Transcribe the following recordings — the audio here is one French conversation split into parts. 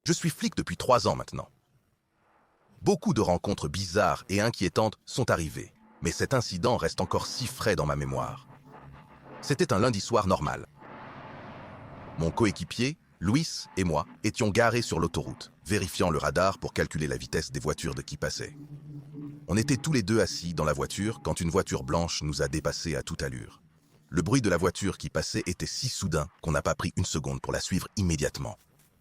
Je suis flic depuis 3 ans maintenant. Beaucoup de rencontres bizarres et inquiétantes sont arrivées, mais cet incident reste encore si frais dans ma mémoire. C'était un lundi soir normal. Mon coéquipier, Luis et moi étions garés sur l'autoroute, vérifiant le radar pour calculer la vitesse des voitures de qui passaient. On était tous les deux assis dans la voiture quand une voiture blanche nous a dépassés à toute allure. Le bruit de la voiture qui passait était si soudain qu'on n'a pas pris une seconde pour la suivre immédiatement.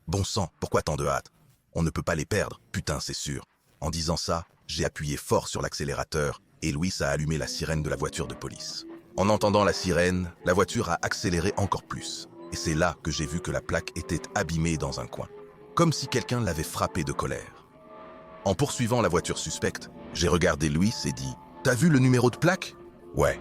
Bon sang, pourquoi tant de hâte? On ne peut pas les perdre, putain, c'est sûr. En disant ça, j'ai appuyé fort sur l'accélérateur et Luis a allumé la sirène de la voiture de police. En entendant la sirène, la voiture a accéléré encore plus. Et c'est là que j'ai vu que la plaque était abîmée dans un coin. Comme si quelqu'un l'avait frappée de colère. En poursuivant la voiture suspecte, j'ai regardé Luis et dit « T'as vu le numéro de plaque ?»« Ouais. »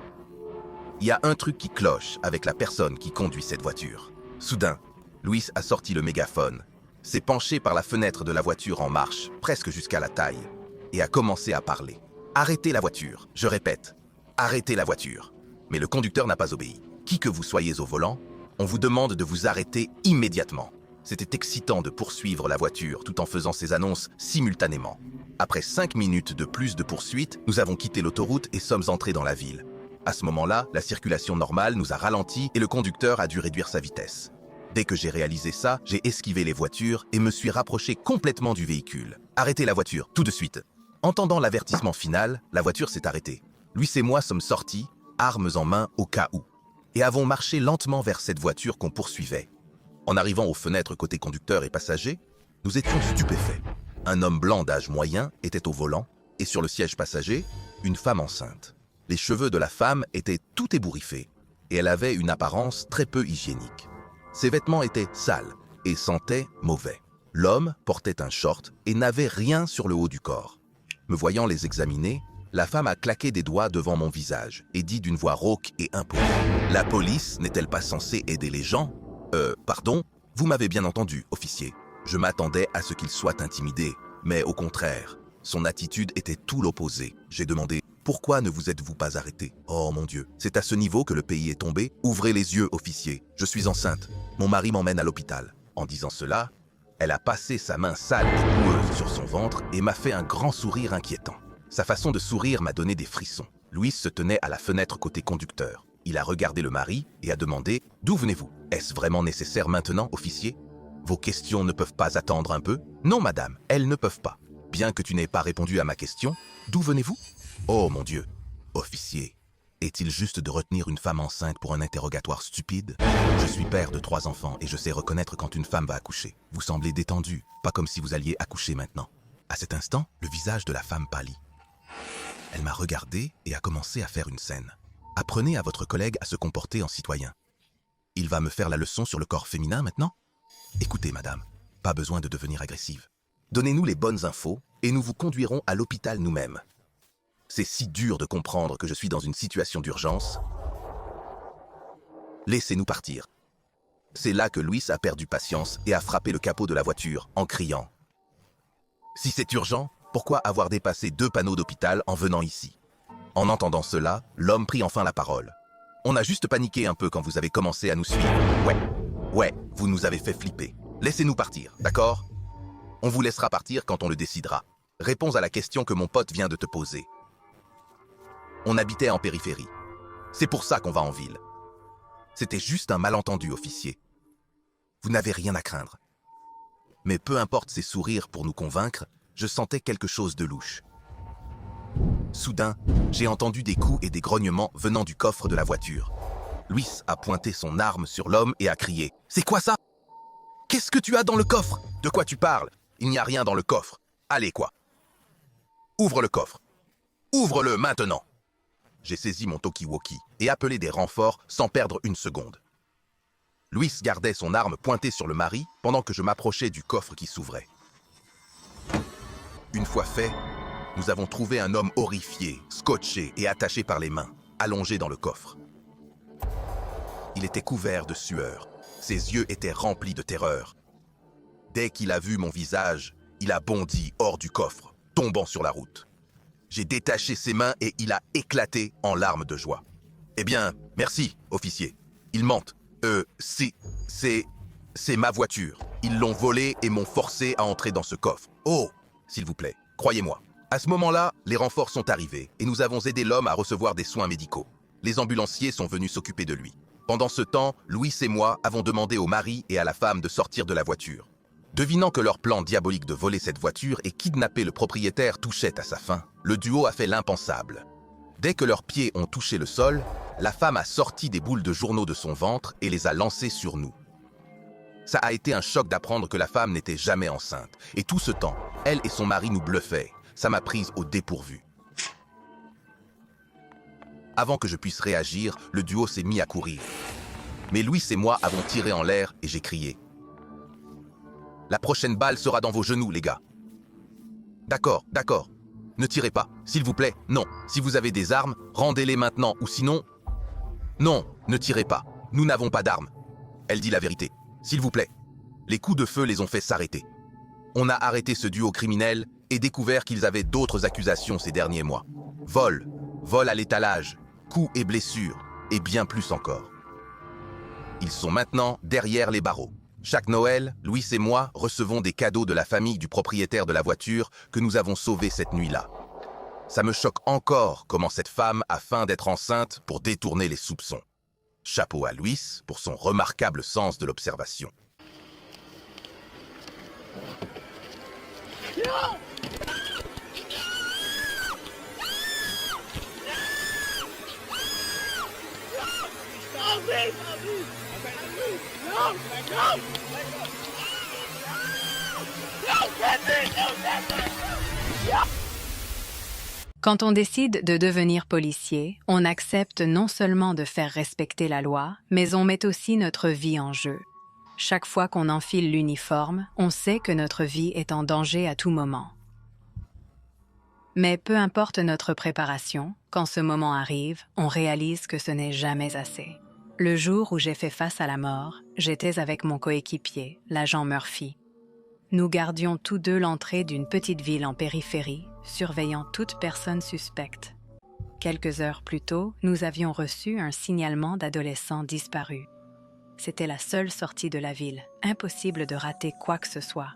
Il y a un truc qui cloche avec la personne qui conduit cette voiture. Soudain, Luis a sorti le mégaphone, s'est penché par la fenêtre de la voiture en marche, presque jusqu'à la taille, et a commencé à parler. « Arrêtez la voiture, je répète, arrêtez la voiture. » Mais le conducteur n'a pas obéi. Qui que vous soyez au volant, on vous demande de vous arrêter immédiatement. C'était excitant de poursuivre la voiture tout en faisant ces annonces simultanément. Après 5 minutes de plus de poursuite, nous avons quitté l'autoroute et sommes entrés dans la ville. À ce moment-là, la circulation normale nous a ralenti et le conducteur a dû réduire sa vitesse. Dès que j'ai réalisé ça, j'ai esquivé les voitures et me suis rapproché complètement du véhicule. Arrêtez la voiture, tout de suite. Entendant l'avertissement final, la voiture s'est arrêtée. Luis et moi sommes sortis, armes en main au cas où, et avons marché lentement vers cette voiture qu'on poursuivait. En arrivant aux fenêtres côté conducteur et passager, nous étions stupéfaits. Un homme blanc d'âge moyen était au volant, et sur le siège passager, une femme enceinte. Les cheveux de la femme étaient tout ébouriffés, et elle avait une apparence très peu hygiénique. Ses vêtements étaient sales et sentaient mauvais. L'homme portait un short et n'avait rien sur le haut du corps. Me voyant les examiner, la femme a claqué des doigts devant mon visage et dit d'une voix rauque et imposante « La police n'est-elle pas censée aider les gens ?»« Pardon, vous m'avez bien entendu, officier. Je m'attendais à ce qu'il soit intimidé, mais au contraire, son attitude était tout l'opposé. J'ai demandé « Pourquoi ne vous êtes-vous pas arrêté ?»« Oh mon Dieu, c'est à ce niveau que le pays est tombé. Ouvrez les yeux, officier. Je suis enceinte. Mon mari m'emmène à l'hôpital. » En disant cela, elle a passé sa main sale et boueuse sur son ventre et m'a fait un grand sourire inquiétant. Sa façon de sourire m'a donné des frissons. Luis se tenait à la fenêtre côté conducteur. Il a regardé le mari et a demandé « D'où venez-vous? Est-ce vraiment nécessaire maintenant, officier? Vos questions ne peuvent pas attendre un peu? » « Non, madame, elles ne peuvent pas. Bien que tu n'aies pas répondu à ma question, d'où venez-vous? » « Oh mon Dieu, officier, est-il juste de retenir une femme enceinte pour un interrogatoire stupide? Je suis père de 3 enfants et je sais reconnaître quand une femme va accoucher. Vous semblez détendu, pas comme si vous alliez accoucher maintenant. » À cet instant, le visage de la femme pâlit. Elle m'a regardé et a commencé à faire une scène. « Apprenez à votre collègue à se comporter en citoyen. Il va me faire la leçon sur le corps féminin maintenant? Écoutez, madame, pas besoin de devenir agressive. Donnez-nous les bonnes infos et nous vous conduirons à l'hôpital nous-mêmes. C'est si dur de comprendre que je suis dans une situation d'urgence. Laissez-nous partir. » C'est là que Luis a perdu patience et a frappé le capot de la voiture en criant « Si c'est urgent, pourquoi avoir dépassé 2 panneaux d'hôpital en venant ici ?» En entendant cela, l'homme prit enfin la parole. « On a juste paniqué un peu quand vous avez commencé à nous suivre. Ouais, vous nous avez fait flipper. Laissez-nous partir, d'accord? On vous laissera partir quand on le décidera. Réponds à la question que mon pote vient de te poser. On habitait en périphérie. C'est pour ça qu'on va en ville. C'était juste un malentendu, officier. Vous n'avez rien à craindre. » Mais peu importe ses sourires pour nous convaincre, je sentais quelque chose de louche. Soudain, j'ai entendu des coups et des grognements venant du coffre de la voiture. Luis a pointé son arme sur l'homme et a crié « C'est quoi ça? Qu'est-ce que tu as dans le coffre? De quoi tu parles? Il n'y a rien dans le coffre. Allez quoi? Ouvre le coffre. Ouvre-le maintenant !» J'ai saisi mon talkie-walkie et appelé des renforts sans perdre une seconde. Luis gardait son arme pointée sur le mari pendant que je m'approchais du coffre qui s'ouvrait. Une fois fait, nous avons trouvé un homme horrifié, scotché et attaché par les mains, allongé dans le coffre. Il était couvert de sueur, ses yeux étaient remplis de terreur. Dès qu'il a vu mon visage, il a bondi hors du coffre, tombant sur la route. J'ai détaché ses mains et il a éclaté en larmes de joie. « Eh bien, merci, officier. Il mente. C'est... C'est ma voiture. Ils l'ont volée et m'ont forcé à entrer dans ce coffre. Oh, s'il vous plaît, croyez-moi. À ce moment-là, les renforts sont arrivés et nous avons aidé l'homme à recevoir des soins médicaux. Les ambulanciers sont venus s'occuper de lui. Pendant ce temps, Louis et moi avons demandé au mari et à la femme de sortir de la voiture. Devinant que leur plan diabolique de voler cette voiture et kidnapper le propriétaire touchait à sa fin, le duo a fait l'impensable. Dès que leurs pieds ont touché le sol, la femme a sorti des boules de journaux de son ventre et les a lancées sur nous. Ça a été un choc d'apprendre que la femme n'était jamais enceinte. Et tout ce temps, elle et son mari nous bluffaient. Ça m'a prise au dépourvu. Avant que je puisse réagir, le duo s'est mis à courir. Mais Louis et moi avons tiré en l'air et j'ai crié. La prochaine balle sera dans vos genoux, les gars. D'accord, d'accord. Ne tirez pas, s'il vous plaît, non. Si vous avez des armes, rendez-les maintenant, ou sinon... Non, ne tirez pas. Nous n'avons pas d'armes. Elle dit la vérité. S'il vous plaît. Les coups de feu les ont fait s'arrêter. On a arrêté ce duo criminel et découvert qu'ils avaient d'autres accusations ces derniers mois. Vol, vol à l'étalage, coups et blessures, et bien plus encore. Ils sont maintenant derrière les barreaux. Chaque Noël, Louis et moi recevons des cadeaux de la famille du propriétaire de la voiture que nous avons sauvé cette nuit-là. Ça me choque encore comment cette femme a feint d'être enceinte pour détourner les soupçons. Chapeau à Louis pour son remarquable sens de l'observation. Quand on décide de devenir policier, on accepte non seulement de faire respecter la loi, mais on met aussi notre vie en jeu. Chaque fois qu'on enfile l'uniforme, on sait que notre vie est en danger à tout moment. Mais peu importe notre préparation, quand ce moment arrive, on réalise que ce n'est jamais assez. Le jour où j'ai fait face à la mort, j'étais avec mon coéquipier, l'agent Murphy. Nous gardions tous deux l'entrée d'une petite ville en périphérie, surveillant toute personne suspecte. Quelques heures plus tôt, nous avions reçu un signalement d'adolescents disparus. C'était la seule sortie de la ville, impossible de rater quoi que ce soit.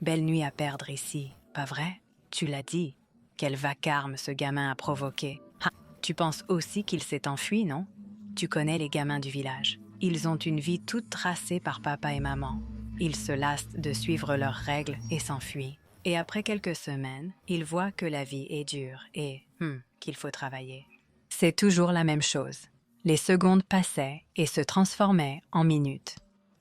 Belle nuit à perdre ici, pas vrai? Tu l'as dit. Quel vacarme ce gamin a provoqué. Ah, tu penses aussi qu'il s'est enfui, non? Tu connais les gamins du village. Ils ont une vie toute tracée par papa et maman. Ils se lassent de suivre leurs règles et s'enfuient. Et après quelques semaines, ils voient que la vie est dure et qu'il faut travailler. C'est toujours la même chose. Les secondes passaient et se transformaient en minutes.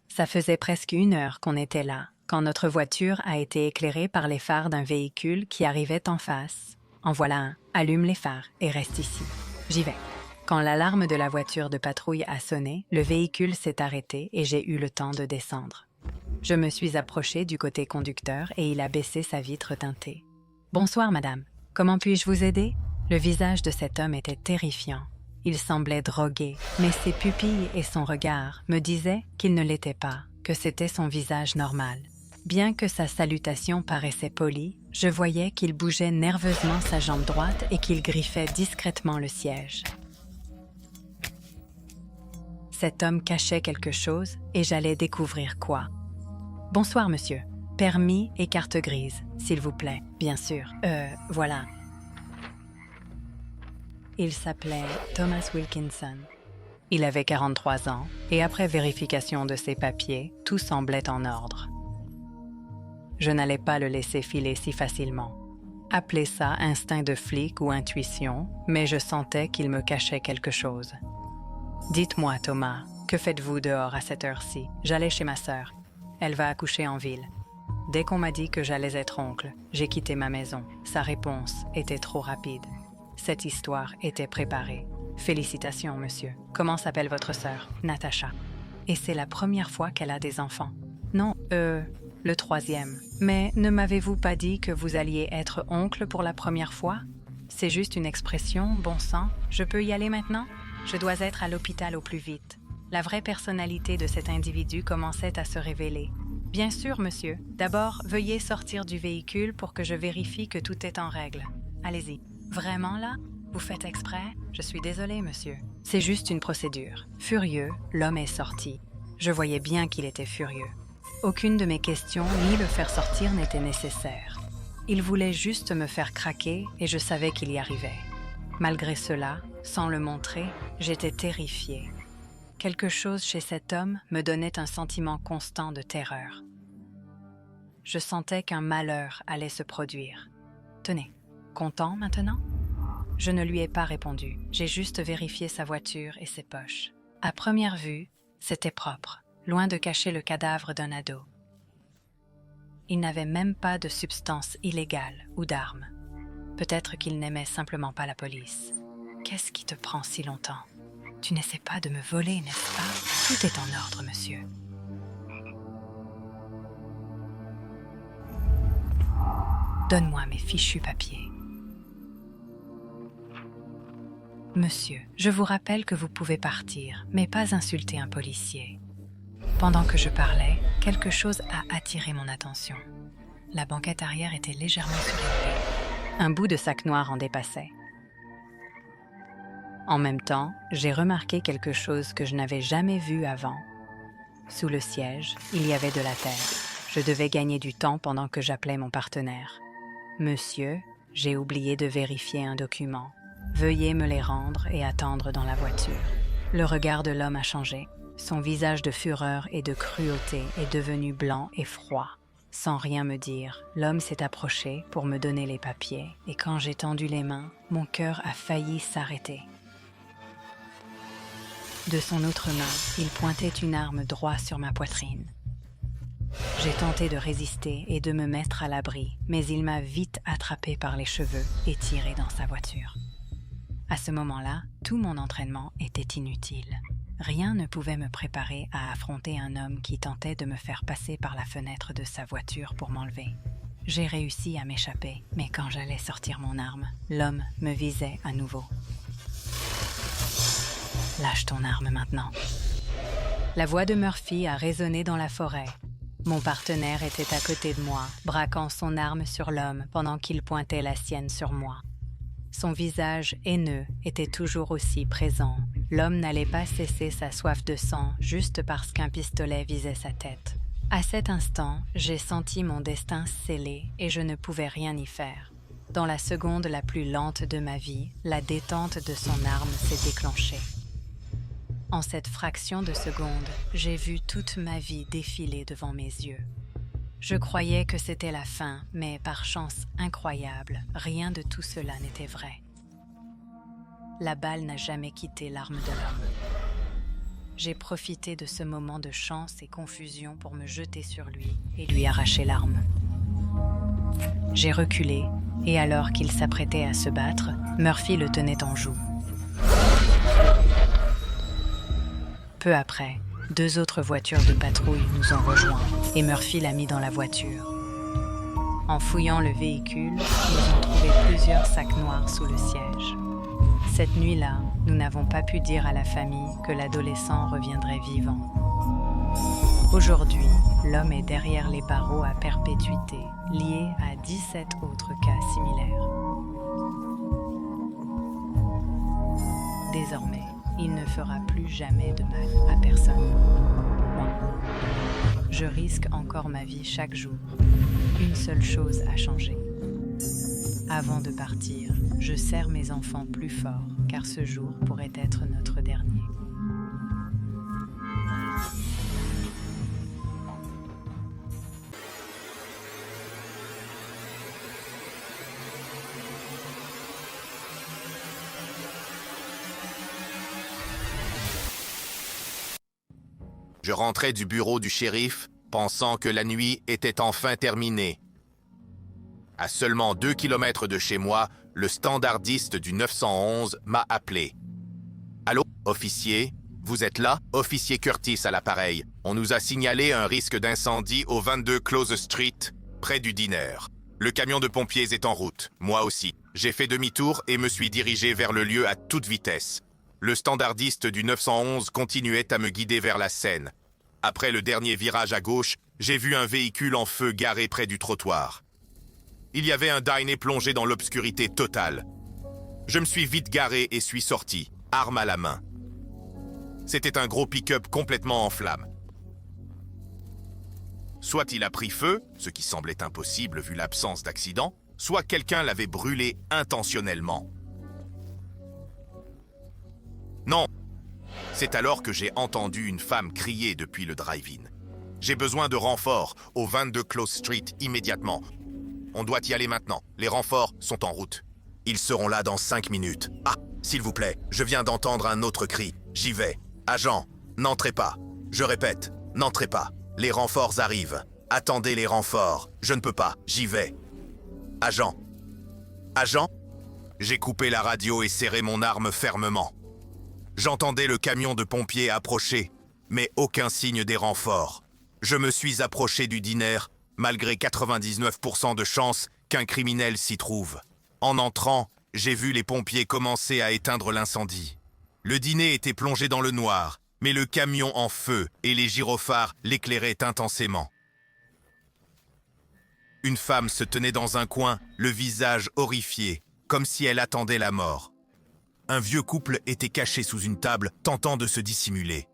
Ça faisait presque 1 heure qu'on était là, quand notre voiture a été éclairée par les phares d'un véhicule qui arrivait en face. En voilà un, allume les phares et reste ici. J'y vais. Quand l'alarme de la voiture de patrouille a sonné, le véhicule s'est arrêté et j'ai eu le temps de descendre. Je me suis approchée du côté conducteur et il a baissé sa vitre teintée. « Bonsoir, madame. Comment puis-je vous aider ?» Le visage de cet homme était terrifiant. Il semblait drogué, mais ses pupilles et son regard me disaient qu'il ne l'était pas, que c'était son visage normal. Bien que sa salutation paraissait polie, je voyais qu'il bougeait nerveusement sa jambe droite et qu'il griffait discrètement le siège. Cet homme cachait quelque chose et j'allais découvrir quoi. « Bonsoir, monsieur. Permis et carte grise, s'il vous plaît. Bien sûr. Voilà. » Il s'appelait Thomas Wilkinson. Il avait 43 ans et après vérification de ses papiers, tout semblait en ordre. Je n'allais pas le laisser filer si facilement. Appelez ça instinct de flic ou intuition, mais je sentais qu'il me cachait quelque chose. « Dites-moi, Thomas, que faites-vous dehors à cette heure-ci? J'allais chez ma sœur. Elle va accoucher en ville. Dès qu'on m'a dit que j'allais être oncle, j'ai quitté ma maison. Sa réponse était trop rapide. Cette histoire était préparée. Félicitations, monsieur. Comment s'appelle votre sœur? Natacha. Et c'est la première fois qu'elle a des enfants. Non, le 3e. Mais ne m'avez-vous pas dit que vous alliez être oncle pour la première fois? C'est juste une expression, bon sang. Je peux y aller maintenant? Je dois être à l'hôpital au plus vite. La vraie personnalité de cet individu commençait à se révéler. « Bien sûr, monsieur. D'abord, veuillez sortir du véhicule pour que je vérifie que tout est en règle. Allez-y. Vraiment là? Vous faites exprès? Je suis désolé, monsieur. C'est juste une procédure. » Furieux, l'homme est sorti. Je voyais bien qu'il était furieux. Aucune de mes questions ni le faire sortir n'était nécessaire. Il voulait juste me faire craquer et je savais qu'il y arrivait. Malgré cela, sans le montrer, j'étais terrifiée. Quelque chose chez cet homme me donnait un sentiment constant de terreur. Je sentais qu'un malheur allait se produire. Tenez, content maintenant? Je ne lui ai pas répondu, j'ai juste vérifié sa voiture et ses poches. À première vue, c'était propre, loin de cacher le cadavre d'un ado. Il n'avait même pas de substance illégale ou d'armes. Peut-être qu'il n'aimait simplement pas la police. Qu'est-ce qui te prend si longtemps? Tu n'essaies pas de me voler, n'est-ce pas? Tout est en ordre, monsieur. Donne-moi mes fichus papiers. Monsieur, je vous rappelle que vous pouvez partir, mais pas insulter un policier. Pendant que je parlais, quelque chose a attiré mon attention. La banquette arrière était légèrement surélevée. Un bout de sac noir en dépassait. En même temps, j'ai remarqué quelque chose que je n'avais jamais vu avant. Sous le siège, il y avait de la terre. Je devais gagner du temps pendant que j'appelais mon partenaire. Monsieur, j'ai oublié de vérifier un document. Veuillez me les rendre et attendre dans la voiture. Le regard de l'homme a changé. Son visage de fureur et de cruauté est devenu blanc et froid. Sans rien me dire, l'homme s'est approché pour me donner les papiers et quand j'ai tendu les mains, mon cœur a failli s'arrêter. De son autre main, il pointait une arme droit sur ma poitrine. J'ai tenté de résister et de me mettre à l'abri, mais il m'a vite attrapé par les cheveux et tiré dans sa voiture. À ce moment-là, tout mon entraînement était inutile. Rien ne pouvait me préparer à affronter un homme qui tentait de me faire passer par la fenêtre de sa voiture pour m'enlever. J'ai réussi à m'échapper, mais quand j'allais sortir mon arme, l'homme me visait à nouveau. Lâche ton arme maintenant. La voix de Murphy a résonné dans la forêt. Mon partenaire était à côté de moi, braquant son arme sur l'homme pendant qu'il pointait la sienne sur moi. Son visage haineux était toujours aussi présent. L'homme n'allait pas cesser sa soif de sang juste parce qu'un pistolet visait sa tête. À cet instant, j'ai senti mon destin scellé et je ne pouvais rien y faire. Dans la seconde la plus lente de ma vie, la détente de son arme s'est déclenchée. En cette fraction de seconde, j'ai vu toute ma vie défiler devant mes yeux. Je croyais que c'était la fin, mais par chance incroyable, rien de tout cela n'était vrai. La balle n'a jamais quitté l'arme de l'homme. J'ai profité de ce moment de chance et confusion pour me jeter sur lui et lui arracher l'arme. J'ai reculé, et alors qu'il s'apprêtait à se battre, Murphy le tenait en joue. Peu après, 2 autres voitures de patrouille nous ont rejoints et Murphy l'a mis dans la voiture. En fouillant le véhicule, ils ont trouvé plusieurs sacs noirs sous le siège. Cette nuit-là, nous n'avons pas pu dire à la famille que l'adolescent reviendrait vivant. Aujourd'hui, l'homme est derrière les barreaux à perpétuité, lié à 17 autres cas similaires. Désormais, il ne fera plus jamais de mal à personne. Moi, je risque encore ma vie chaque jour. Une seule chose a changé. Avant de partir, je serre mes enfants plus fort, car ce jour pourrait être notre dernier. Je rentrais du bureau du shérif, pensant que la nuit était enfin terminée. À seulement 2 kilomètres de chez moi, le standardiste du 911 m'a appelé. « Allô, officier? Vous êtes là? Officier Curtis à l'appareil. On nous a signalé un risque d'incendie au 22 Close Street, près du diner. Le camion de pompiers est en route, moi aussi. J'ai fait demi-tour et me suis dirigé vers le lieu à toute vitesse. Le standardiste du 911 continuait à me guider vers la scène. Après le dernier virage à gauche, j'ai vu un véhicule en feu garé près du trottoir. Il y avait un diner plongé dans l'obscurité totale. Je me suis vite garé et suis sorti, arme à la main. C'était un gros pick-up complètement en flammes. Soit il a pris feu, ce qui semblait impossible vu l'absence d'accident, soit quelqu'un l'avait brûlé intentionnellement. Non. C'est alors que j'ai entendu une femme crier depuis le drive-in. J'ai besoin de renforts au 22 Close Street immédiatement. On doit y aller maintenant. Les renforts sont en route. Ils seront là dans 5 minutes. Ah, s'il vous plaît, je viens d'entendre un autre cri. J'y vais. Agent, n'entrez pas. Je répète, n'entrez pas. Les renforts arrivent. Attendez les renforts. Je ne peux pas. J'y vais. Agent. Agent? J'ai coupé la radio et serré mon arme fermement. J'entendais le camion de pompiers approcher, mais aucun signe des renforts. Je me suis approché du diner, malgré 99% de chances qu'un criminel s'y trouve. En entrant, j'ai vu les pompiers commencer à éteindre l'incendie. Le dîner était plongé dans le noir, mais le camion en feu et les gyrophares l'éclairaient intensément. Une femme se tenait dans un coin, le visage horrifié, comme si elle attendait la mort. Un vieux couple était caché sous une table, tentant de se dissimuler.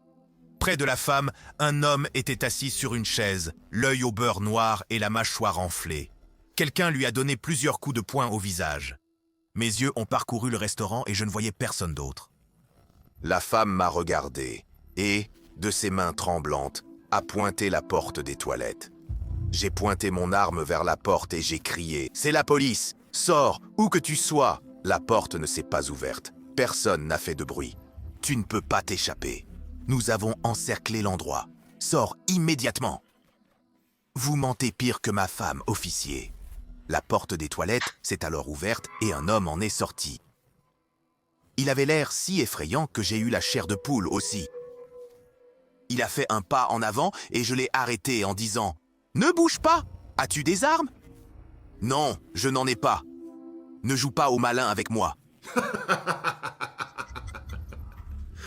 Près de la femme, un homme était assis sur une chaise, l'œil au beurre noir et la mâchoire enflée. Quelqu'un lui a donné plusieurs coups de poing au visage. Mes yeux ont parcouru le restaurant et je ne voyais personne d'autre. La femme m'a regardé et, de ses mains tremblantes, a pointé la porte des toilettes. J'ai pointé mon arme vers la porte et j'ai crié « C'est la police! Sors, où que tu sois !» La porte ne s'est pas ouverte. Personne n'a fait de bruit. Tu ne peux pas t'échapper. Nous avons encerclé l'endroit. Sors immédiatement. Vous mentez pire que ma femme, officier. La porte des toilettes s'est alors ouverte et un homme en est sorti. Il avait l'air si effrayant que j'ai eu la chair de poule aussi. Il a fait un pas en avant et je l'ai arrêté en disant « Ne bouge pas! As-tu des armes ?»« Non, je n'en ai pas. Ne joue pas au malin avec moi. »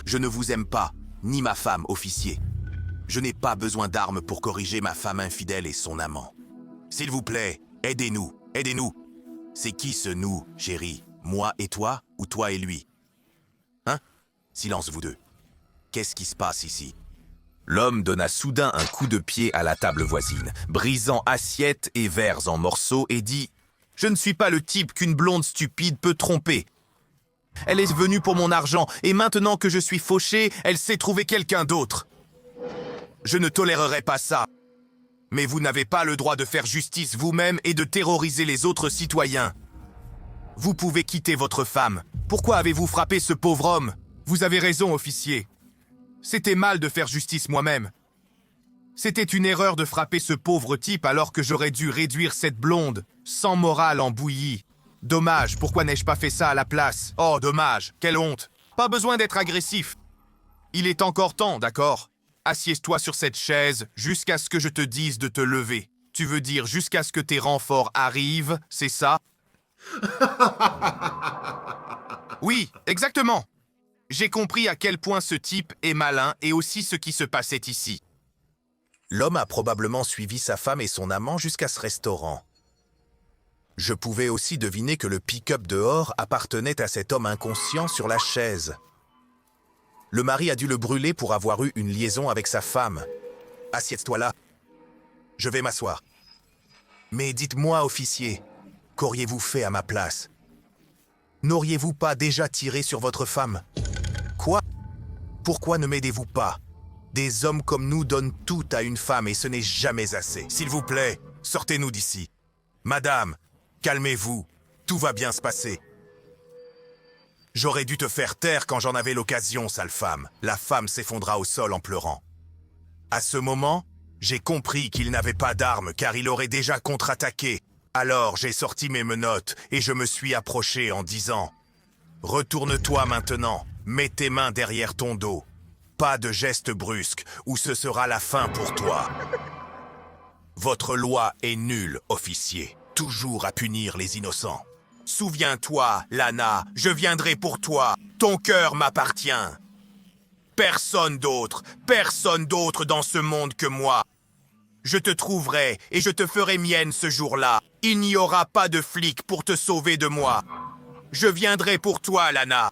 Je ne vous aime pas, ni ma femme, officier. Je n'ai pas besoin d'armes pour corriger ma femme infidèle et son amant. S'il vous plaît, aidez-nous, aidez-nous. C'est qui ce nous, chérie? Moi et toi ou toi et lui? Hein? Silence vous deux. Qu'est-ce qui se passe ici? L'homme donna soudain un coup de pied à la table voisine, brisant assiettes et verres en morceaux et dit « Je ne suis pas le type qu'une blonde stupide peut tromper. Elle est venue pour mon argent, et maintenant que je suis fauché, elle sait trouver quelqu'un d'autre. Je ne tolérerai pas ça. Mais vous n'avez pas le droit de faire justice vous-même et de terroriser les autres citoyens. Vous pouvez quitter votre femme. Pourquoi avez-vous frappé ce pauvre homme? Vous avez raison, officier. C'était mal de faire justice moi-même. C'était une erreur de frapper ce pauvre type alors que j'aurais dû réduire cette blonde, sans morale en bouillie. Dommage, pourquoi n'ai-je pas fait ça à la place? Oh, dommage, quelle honte. Pas besoin d'être agressif. Il est encore temps, d'accord? Assieds-toi sur cette chaise jusqu'à ce que je te dise de te lever. Tu veux dire jusqu'à ce que tes renforts arrivent, c'est ça? Oui, exactement. J'ai compris à quel point ce type est malin et aussi ce qui se passait ici. L'homme a probablement suivi sa femme et son amant jusqu'à ce restaurant. Je pouvais aussi deviner que le pick-up dehors appartenait à cet homme inconscient sur la chaise. Le mari a dû le brûler pour avoir eu une liaison avec sa femme. Assieds-toi là. Je vais m'asseoir. Mais dites-moi, officier, qu'auriez-vous fait à ma place? N'auriez-vous pas déjà tiré sur votre femme? Quoi? Pourquoi ne m'aidez-vous pas? Des hommes comme nous donnent tout à une femme et ce n'est jamais assez. S'il vous plaît, sortez-nous d'ici. Madame, calmez-vous, tout va bien se passer. J'aurais dû te faire taire quand j'en avais l'occasion, sale femme. La femme s'effondra au sol en pleurant. À ce moment, j'ai compris qu'il n'avait pas d'arme car il aurait déjà contre-attaqué. Alors j'ai sorti mes menottes et je me suis approché en disant « Retourne-toi maintenant, mets tes mains derrière ton dos. Pas de geste brusque ou ce sera la fin pour toi. Votre loi est nulle, officier. Toujours à punir les innocents. Souviens-toi, Lana, je viendrai pour toi. Ton cœur m'appartient. Personne d'autre dans ce monde que moi. Je te trouverai et je te ferai mienne ce jour-là. Il n'y aura pas de flic pour te sauver de moi. Je viendrai pour toi, Lana.